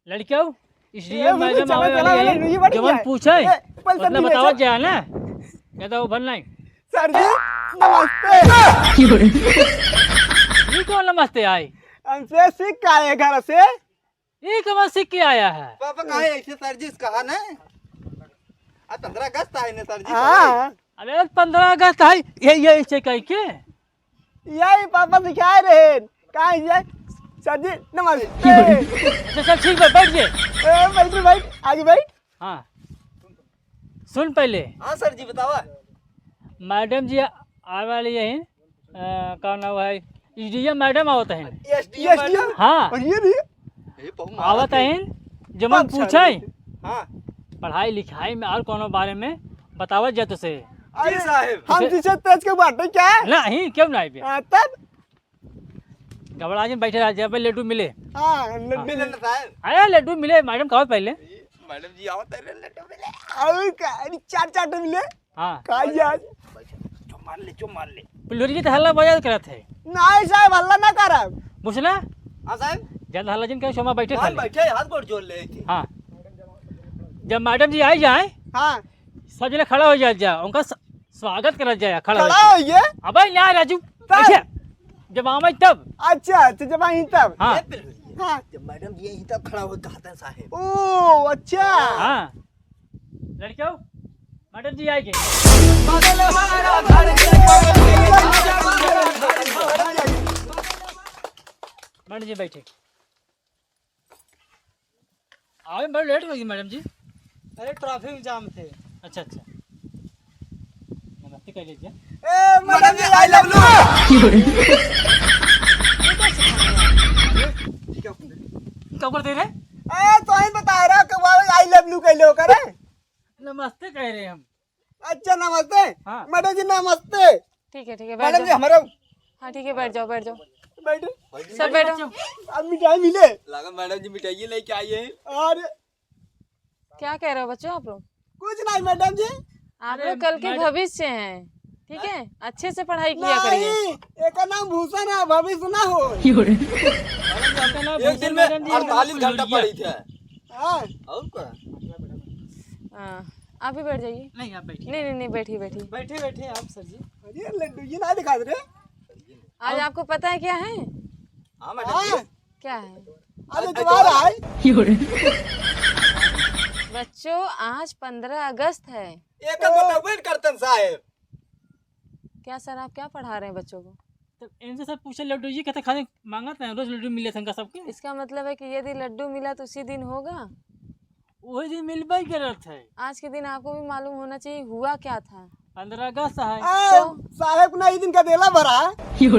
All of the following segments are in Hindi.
लड़कियों इसलिए मैडम आवे वाली जवन पूछे मतलब बतावत जाए ना कहता वो भर नहीं। सर जी नमस्ते। ये कौन नमस्ते आई? हमसे सीख आए घर से। ये कहाँ सीख के आया है? पापा कहा ऐसे सर जी कहा ना आज 15 अगस्त आए ना सर जी। हाँ अरे 15 अगस्त है ये ऐसे कह के यही पापा सिखाए रहे। कहा ये सर जी नमस्ते। अच्छा चल ठीक है बैठ गए। बैठ बैठ आगे बैठ। हाँ सुन पहले। हाँ सर जी बतावा। मैडम जी आने वाली है का नाम है एसडीएम मैडम आवत है। SDM madam. हाँ और ये नहीं आवत है जमन पूछे हाँ पढ़ाई लिखाई में और कोनो बारे में बतावत जा तुसे। जी साहब। हम टीचर तेज के बाटे क्या है? नहीं क्यों नहीं बे तब घबरा जी बैठे रह जब लड्डू मिले। हाँ मिले ना साहब। अरे लड्डू मिले मैडम कहो पहले। मैडम जी आओ तेरे लड्डू मिले। और चार चार मिले। हाँ कहा यार चो मार ले। पुलरी जी तो हल्ला बजा करत है। नहीं साहब हल्ला ना करब। बुझला हाँ साहब। जब हल्ला जिन के शोमा बैठे हम खाली। बैठे हाथ गोड़ जोड़ ले थे। हाँ जब मैडम जी आई जाए हाँ सब जने खड़ा हो जाए उनका स्वागत करा जाए खड़ा खड़ा हो ये। अबे ना राजू अच्छा जब आवे तब। अच्छा अच्छा जब आई तब। हाँ हाँ जब मैडम जी यहीं तब खड़ा हो कहते हैं साहब। ओ अच्छा। हाँ लड़कियों मैडम जी आएंगे। मैडम जी बैठे आवे बड़ा लेट हो गई मैडम जी। अरे ट्रैफिक जाम थे। अच्छा अच्छा नमस्ते कह लीजिए। ए मैडम जी आई लव क्या कर दे रहे? ए तो ही बता रहा कि आई लव यू कहलो करे। नमस्ते कह रहे हैं हम। अच्छा नमस्ते। हाँ। मैडम जी नमस्ते। ठीक है बैठ मैडम जी जाओ। हमारा हाँ ठीक है बैठ जाओ बैठो सब बैठो। अब मिठाई मिले। लगा मैडम जी मिठाई लेके आई है। और क्या कह रहे हो बच्चों आप लोग? कुछ नहीं मैडम जी। आप अरे लोग कल के मैडम- भविष्य हैं ठीक है अच्छे से पढ़ाई किया करिए। नहीं एक नाम भूषण है भविष्य ना हो। एक दिन में 48 घंटा पढ़ी थे। हाँ और क्या? हाँ आप भी बैठ जाइए। नहीं आप बैठिए। नहीं बैठिए बैठे बैठे आप सर जी। अरे लड्डू ये ना दिखा दे रहे। आज आपको पता है क्या है? हाँ मैडम हाँ जी। क्या है अरे तुम्हारा है। बच्चों आज 15 अगस्त है। एक बताओ करते हैं साहब। क्या सर आप क्या पढ़ा रहे हैं बच्चों को? तो इनसे सब पूछे लड्डू जी कहते खाने मांगते हैं रोज लड्डू मिले थे इनका सबके। इसका मतलब है कि यदि लड्डू मिला तो उसी दिन होगा। वही दिन मिलवा ही करत है। आज के दिन आपको भी मालूम होना चाहिए हुआ क्या था। 15 अगस्त है। साहेब ना दिन का देला भरा। देखो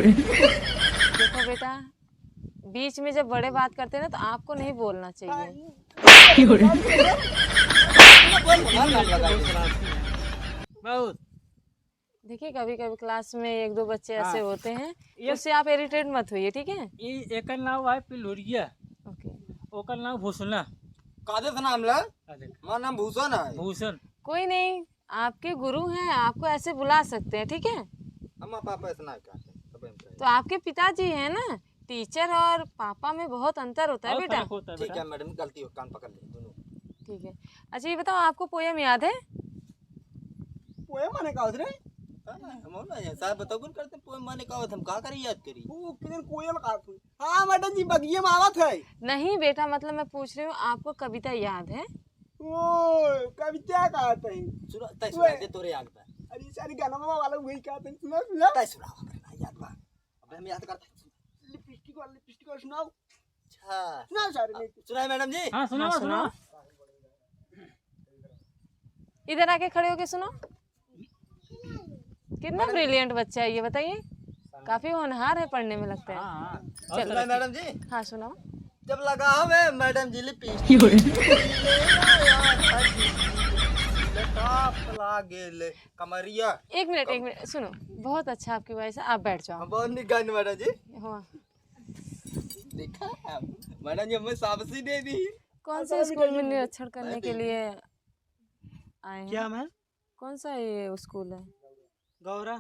बेटा बीच में जब बड़े बात करते हैं ना तो आपको नहीं बोलना चाहिए। बहुत देखिए कभी कभी क्लास में एक दो बच्चे ऐसे हाँ। होते हैं उससे आप इरिटेट मत होइए ठीक है। ये एक नाम है पिलोरिया ओके ओकर नाम भूषणा। कादे से नाम ला? हमारा नाम भूषण है। भूषण कोई नहीं आपके गुरु हैं आपको ऐसे बुला सकते हैं ठीक है। हम पापा ऐसा ना कहते हैं। तो आपके पिताजी हैं ना टीचर और पापा में बहुत अंतर होता है और बेटा। फर्क होता है ठीक बेटा। है मैडम गलती हो कान पकड़ ले दोनों। ठीक है अच्छा ये बताओ आपको पोयम याद है? पोए माने का उधरे। हम ना साहब बताओ कौन करते हैं पोएम माने का हम का करी याद करी। वो किधर कोयल का तू। हाँ मैडम जी बगिए में आवत है। नहीं बेटा मतलब मैं पूछ रही हूँ आपको कविता याद है? ओ कविता कहते हैं। सुनो तय सुना दे तोरे याद बा। अरे सारी गाना वाला वही कहते हैं। सुना सुना तय सुना करना याद बा। अब हम याद करते हैं। लिपस्टिक वाला सुनाओ। अच्छा सुनाओ सारे नहीं। सुनाए मैडम जी। हाँ सुना हाँ, सुना। इधर आके खड़े होके सुनो। कितना ब्रिलियंट बच्चा है ये बताइए। काफी होनहार है पढ़ने में लगता है। हाँ चलो सुनाए मैडम जी। हाँ सुनाओ। जब लगा हमें मैडम जी लिपस्टिक लागे कमरिया। एक मिनट सुनो बहुत अच्छा आपकी वॉइस है आप बैठ जाओ। हम बहुत निक गाने मैडम जी। हाँ देखा मैडम जी हमें शाबाशी दे दी। कौन से स्कूल में निरीक्षण करने के लिए आए हैं? मैम? कौन सा ये स्कूल है? गौरा।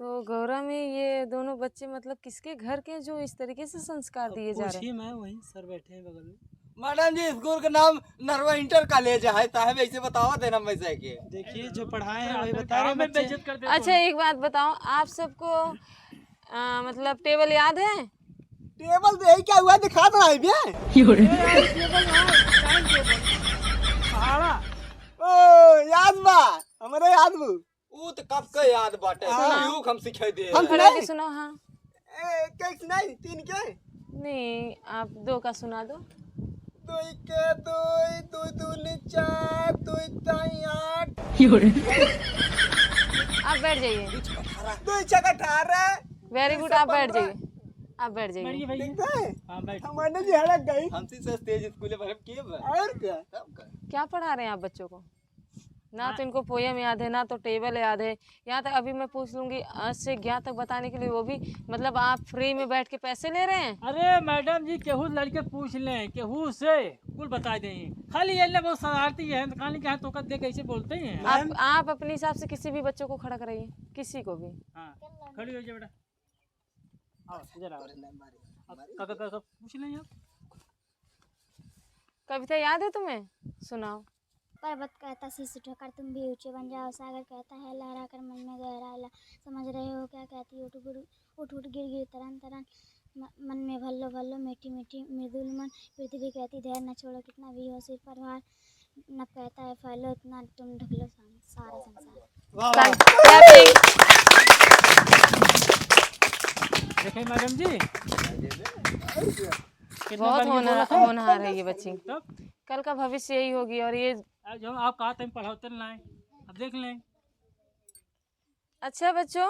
तो गौरा में ये दोनों बच्चे मतलब किसके घर के हैं जो इस तरीके से संस्कार दिए जा रहे हैं? मैं वहीं सर बैठे हैं बगल में। मैडम जी स्कूल का नाम नरवा इंटर कॉलेज है साहब, ऐसे बताओ देना वैसे के। देखिए जो पढ़ाए हैं वही बता रहे हैं बेइज्जत कर देते अच्छा एक बात बताओ, आप सबको मतलब टेबल याद है? टेबल तो यही क्या हुआ दिखा तो आई बे। ओ याद बा, हमारे याद बू। ऊ तो कब का याद बाटे, यूं हम सिखाई दे। हम खड़ा के सुनाओ। हाँ के सुनाई तीन के नहीं, आप 2 का सुना दो। दो के दो दूनी 4 दो ताई 8 आप बैठ जाइए। 2 छक 18। वेरी गुड, आप बैठ जाइए, आप बैठ जाइए। ठीक है हाँ बैठ। हमारे जी हड़क गई। हमसे से तेज स्कूल में के और क्या क्या पढ़ा रहे हैं आप बच्चों को? ना तो इनको पोयम याद है, ना तो टेबल याद है। यहाँ तक अभी मैं पूछ लूंगी 1 से 11 तक बताने के लिए, वो भी मतलब आप फ्री में बैठ के पैसे ले रहे हैं? अरे मैडम जी केहू लड़के पूछ लें, केहू से कुल बता देंगे। खाली ये बहुत शरारती है, कहानी क्या तो देख कैसे बोलते हैं। आप अपने हिसाब से किसी भी बच्चों को खड़ा कराइए, किसी को भी। हाँ खड़ी हो जाए बेटा, आओ इधर आओ। काका सब पूछ लें आप। कविता याद है तुम्हें? सुनाओ। पर्वत कहता शीश उठाकर तुम भी ऊंचे बन जाओ, सागर कहता है लहरा कर मन में गहरा ला, समझ रहे हो क्या कहती है उठ उठ गिर गिर तरन तरन, मन में भल्लो भल्लो मीठी मीठी मृदुल मन, पृथ्वी कहती धैर्य न छोड़ो कितना भी हो सिर पर भार, नभ कहता है फैलो इतना तुम ढक लो सारा संसार। देखें मैडम जी बहुत होनहार है ये बच्ची, तब कल का भविष्य यही होगी। और ये जो आप कहा था पढ़ाते लाए, अब देख लें। अच्छा बच्चों,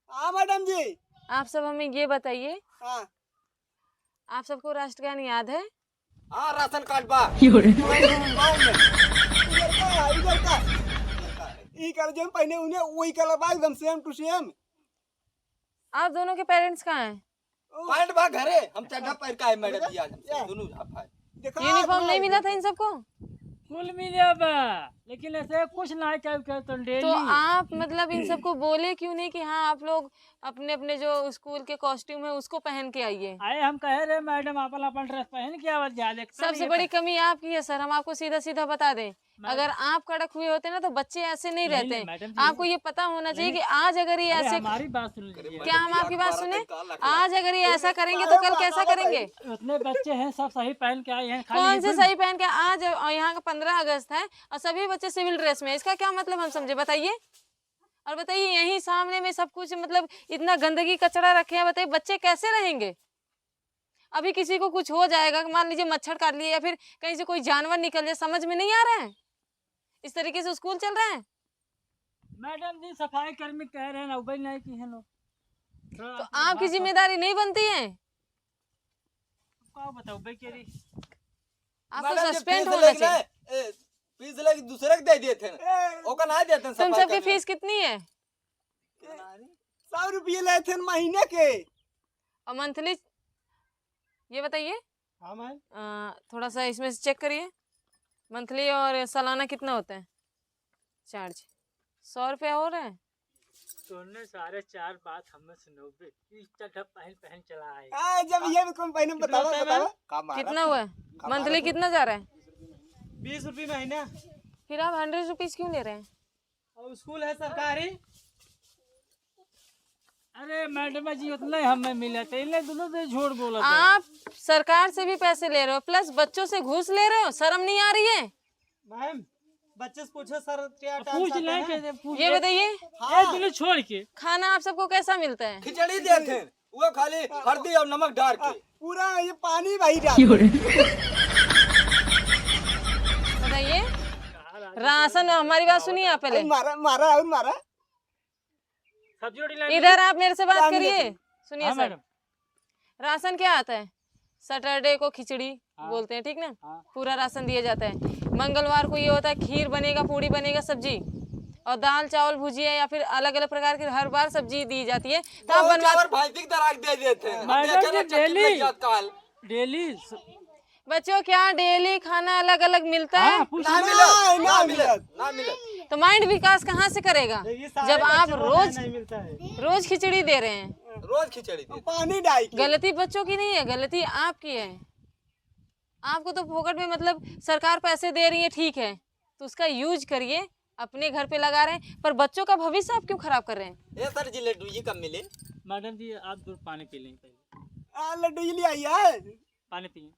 हाँ मैडम जी। आप सब हमें ये बताइए, हाँ आप सबको राष्ट्रगान याद है? हां राशन कार्ड बा। इधर का ई कर जो पहले उन्हें वही कलर बा एकदम सेम टू सेम। आप दोनों के पेरेंट्स कहाँ हैं? पैंट बा घरे, हम चड्ढा पहन के आए मैडम जी आज हमसे दोनों आप आए। यूनिफॉर्म नहीं मिला था इन सबको? कुल मिले बा, लेकिन ऐसे कुछ ना क्या तो डेली। तो आप मतलब इन सबको बोले क्यों नहीं कि हाँ आप लोग अपने अपने जो स्कूल के कॉस्ट्यूम है उसको पहन के आइए? आए हम कह रहे मैडम अपन अपन ड्रेस पहन के आवाज जा। सबसे बड़ी कमी आपकी है सर, हम आपको सीधा सीधा बता दें। अगर आप कड़क हुए होते ना तो बच्चे ऐसे नहीं रहते। आपको ये पता होना चाहिए कि आज अगर ये ऐसे, हमारी बात सुन लीजिए। क्या हम आपकी बात सुने? आज अगर ये ऐसा करेंगे तो कल कैसा करेंगे? उतने बच्चे हैं सब सही पहन के आए हैं। कौन से सही पहन के? आज यहाँ का 15 अगस्त है और सभी बच्चे सिविल ड्रेस में, इसका क्या मतलब हम समझे? बताइए। और बताइए यही सामने में सब कुछ मतलब इतना गंदगी कचरा रखे हैं, बताइए बच्चे कैसे रहेंगे? अभी किसी को कुछ हो जाएगा, मान लीजिए मच्छर काट लिया या फिर कहीं से कोई जानवर निकल जाए, समझ में नहीं आ रहा है? इस तरीके से स्कूल चल रहा है। मैडम जी सफाई कर्मी कह रहे हैं ना, उबई नहीं की है लोग, तो आपकी जिम्मेदारी नहीं बनती है? बताओ भाई के आपको सस्पेंड होना चाहिए। फीस लगे दूसरे को दे दिए थे, ओका ना देते। तुम सबकी फीस कितनी है? 100 रुपये ले थे महीने के। और मंथली ये बताइए। हाँ मैम। थोड़ा सा इसमें से चेक करिए, मंथली और सालाना कितना होता है चार्ज? 100 रुपया हो रहा है। तुमने सारे 4 बात हमें सुनोगे, इस तरह पहन चला है। जब ये कम पहले बताओ कितना हुआ है? मंथली कितना जा रहा है? 20 रुपये महीना। फिर आप 100 रुपीज क्यों ले रहे हैं? और स्कूल है सरकारी। अरे मैडम जी उतना ही हमें मिला था, इन्हें दोनों से झूठ बोला था। आप सरकार से भी पैसे ले रहे हो प्लस बच्चों से घूस ले रहे हो, शर्म नहीं आ रही है? मैम बच्चे से पूछो सर क्या पूछ लें कैसे पूछ। ये बताइए हाँ। छोड़ के खाना आप सबको कैसा मिलता है? खिचड़ी देते हैं, वो खाली हल्दी और नमक डाल के पूरा ये पानी भाई बताइए। राशन, हमारी बात सुनिए आप पहले। मारा इधर आप मेरे से बात करिए, सुनिए हाँ, सर। राशन क्या आता है? सैटरडे को खिचड़ी बोलते हैं, ठीक ना? पूरा राशन दिया जाता है। मंगलवार को ये होता है खीर बनेगा, पूड़ी बनेगा, सब्जी और दाल चावल भुजिया या फिर अलग अलग प्रकार की हर बार सब्जी दी जाती है। तो आप डेली बच्चों क्या डेली खाना अलग अलग मिलता है? ना मिले तो माइंड विकास कहाँ से करेगा जब आप रोज नहीं मिलता है। रोज खिचड़ी दे रहे हैं। रोज खिचड़ी दे। पानी डाल के। गलती बच्चों की नहीं है, गलती आपकी है। आपको तो फोकट में मतलब सरकार पैसे दे रही है, ठीक है, तो उसका यूज करिए, अपने घर पे लगा रहे हैं, पर बच्चों का भविष्य आप क्यों खराब कर रहे हैं? ये सर जी लड्डू जी कब मिले? मैडम जी आप दूर पानी पी लें पहले। लड्डू जी ले आई है। पानी पिए,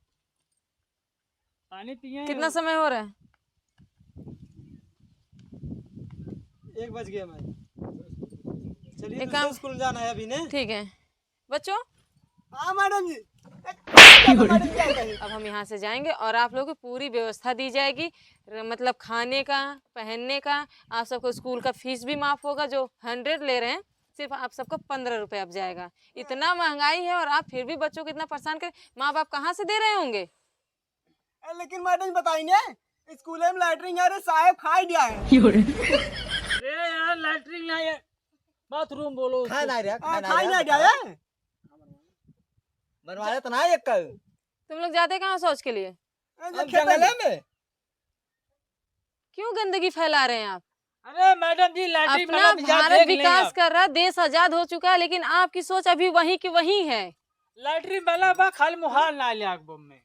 पानी पिए। कितना समय हो रहा है? 1 बज गया मैं। चलिए एक काम- स्कूल जाना है अभी ने। ठीक है बच्चों, हाँ मैडम जी। मैडम जी, क्या कहें? अब हम यहाँ से जाएंगे और आप लोगों को पूरी व्यवस्था दी जाएगी, मतलब खाने का, पहनने का, आप सबको स्कूल का फीस भी माफ होगा। जो 100 ले रहे हैं सिर्फ आप सबको 15 रुपये अब जाएगा। इतना महंगाई है और आप फिर भी बच्चों को इतना परेशान करें, माँ बाप कहाँ से दे रहे होंगे? लेकिन मैडम जी बताइए स्कूल में लैटरिन यार साहब खा दिया है। अरे यार लैटरिन ना है, बाथरूम बोलो उसको। खाना रे खा नहीं दिया है। बनवाया तो ना एक कल। तुम लोग जाते कहाँ शौच के लिए? जंगल में क्यों गंदगी फैला रहे हैं आप? अरे मैडम जी लैटरिन अपना वाला बाजार भारत देख लें विकास आप। कर रहा, देश आजाद हो चुका है, लेकिन आपकी सोच अभी वही की वही है। लैटरिन वाला बा खाली मुहाल ना ले आग बम में।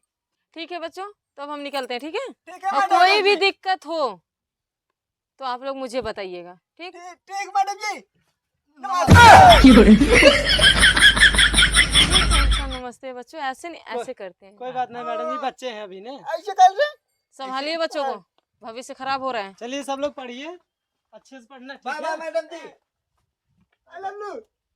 ठीक है बच्चों, तो अब हम निकलते हैं, ठीक है? ठीक है और मैडम कोई भी जी। दिक्कत हो तो आप लोग मुझे बताइएगा, ठीक? ठीक मैडम जी। नमस्ते बच्चों, ऐसे नहीं, ऐसे करते हैं। कोई बात नहीं मैडम जी, बच्चे हैं अभी ने। ऐसे कर रहे। संभालिए बच्चों को, भविष्य खराब हो रहा है। चलिए सब लोग पढ़िए, अच्छे से पढ़ना। Bye bye madam ji. I love you.